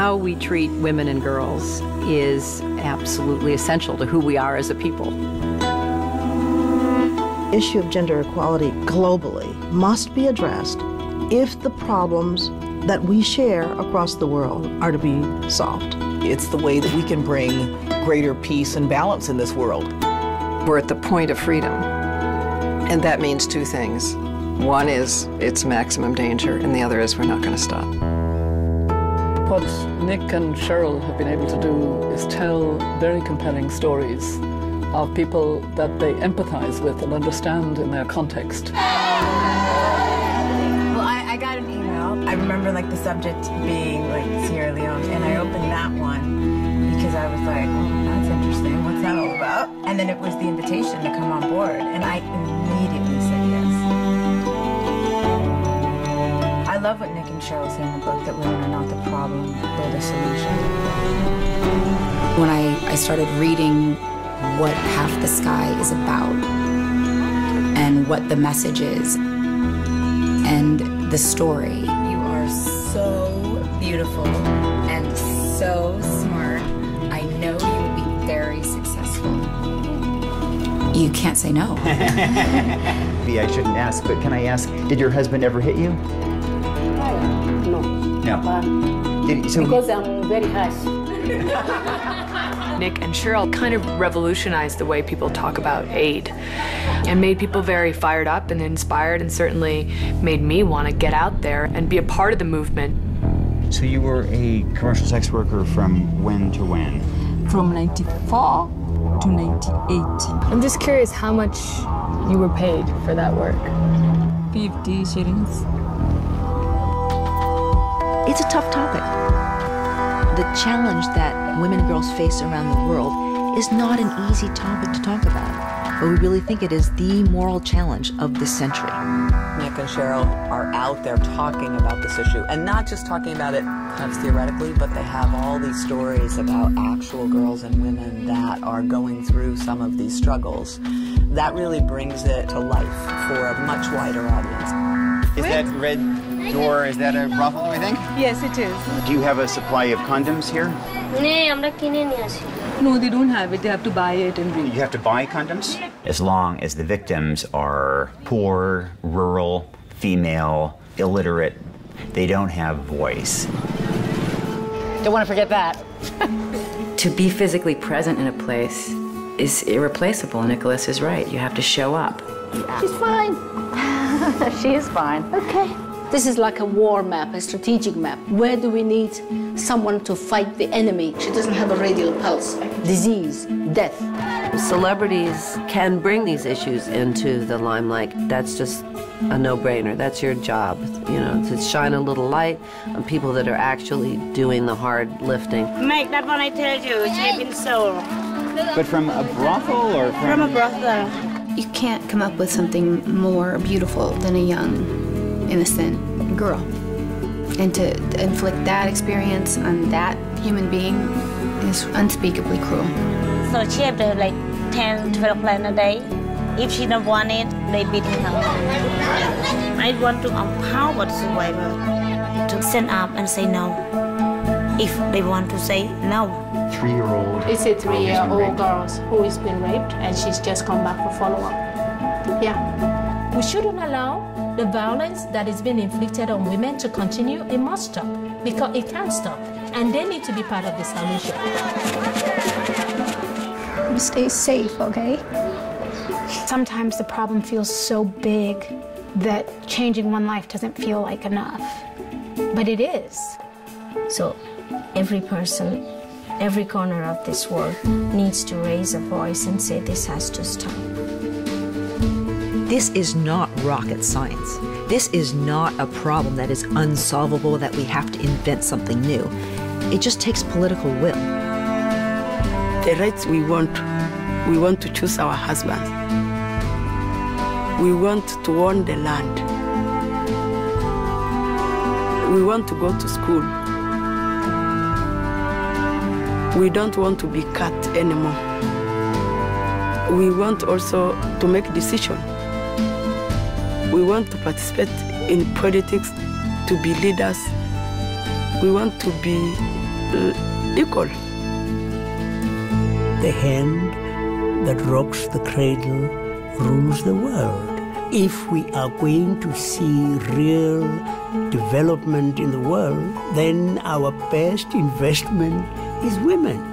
how we treat women and girls is absolutely essential to who we are as a people. The issue of gender equality globally must be addressed if the problems that we share across the world are to be solved. It's the way that we can bring greater peace and balance in this world. We're at the point of freedom, and that means two things. One is it's maximum danger, and the other is we're not going to stop. What Nick and Cheryl have been able to do is tell very compelling stories of people that they empathize with and understand in their context. Well, I got an email. I remember like the subject being like Sierra Leone, and I opened that one because I was like, oh, that's interesting. What's that all about? And then it was the invitation to come on board, and I immediately said yes. I love what Nick and Cheryl say in the book, that women are not the problem, they're the solution. When I started reading what Half the Sky is about and what the message is and the story. You are so beautiful and so smart. I know you will be very successful. You can't say no. Maybe I shouldn't ask, but can I ask, did your husband ever hit you? No. No. Because I'm very harsh. Nick and Cheryl kind of revolutionized the way people talk about aid and made people very fired up and inspired, and certainly made me want to get out there and be a part of the movement. So you were a commercial sex worker from when to when? From 94 to 98. I'm just curious how much you were paid for that work. 50 shillings. It's a tough topic. The challenge that women and girls face around the world is not an easy topic to talk about, but we really think it is the moral challenge of this century. Nick and Cheryl are out there talking about this issue, and not just talking about it kind of theoretically, but they have all these stories about actual girls and women that are going through some of these struggles. That really brings it to life for a much wider audience. Is that red door, is that a brothel, do we think? Yes, it is. Do you have a supply of condoms here? No, they don't have it. They have to buy it and bring it. You have to buy condoms? As long as the victims are poor, rural, female, illiterate, they don't have voice. Don't want to forget that. To be physically present in a place is irreplaceable. Nicholas is right. You have to show up. She's fine. She is fine. Okay. This is like a war map, a strategic map. Where do we need someone to fight the enemy? She doesn't have a radial pulse. Disease, death. Celebrities can bring these issues into the limelight. That's just a no-brainer. That's your job, you know, to shine a little light on people that are actually doing the hard lifting. Make that one I tell you, she's been sold. But from a brothel or from a brothel. You can't come up with something more beautiful than a young, innocent girl. And to inflict that experience on that human being is unspeakably cruel. So she have to like 10, 12 plans a day. If she don't want it, they beat her. I want to empower the survivor to stand up and say no. If they want to say no. 3-year-old. It's a 3-year-old girl who has been raped, and she's just come back for follow-up. Yeah. We shouldn't allow the violence that is being inflicted on women to continue. It must stop, because it can't stop, and they need to be part of the solution. Stay safe, okay? Sometimes the problem feels so big that changing one life doesn't feel like enough, but it is. So every person, every corner of this world needs to raise a voice and say this has to stop. This is not rocket science. This is not a problem that is unsolvable, that we have to invent something new. It just takes political will. The rights we want to choose our husbands. We want to own the land. We want to go to school. We don't want to be cut anymore. We want also to make decisions. We want to participate in politics, to be leaders. We want to be equal. The hand that rocks the cradle rules the world. If we are going to see real development in the world, then our best investment is women.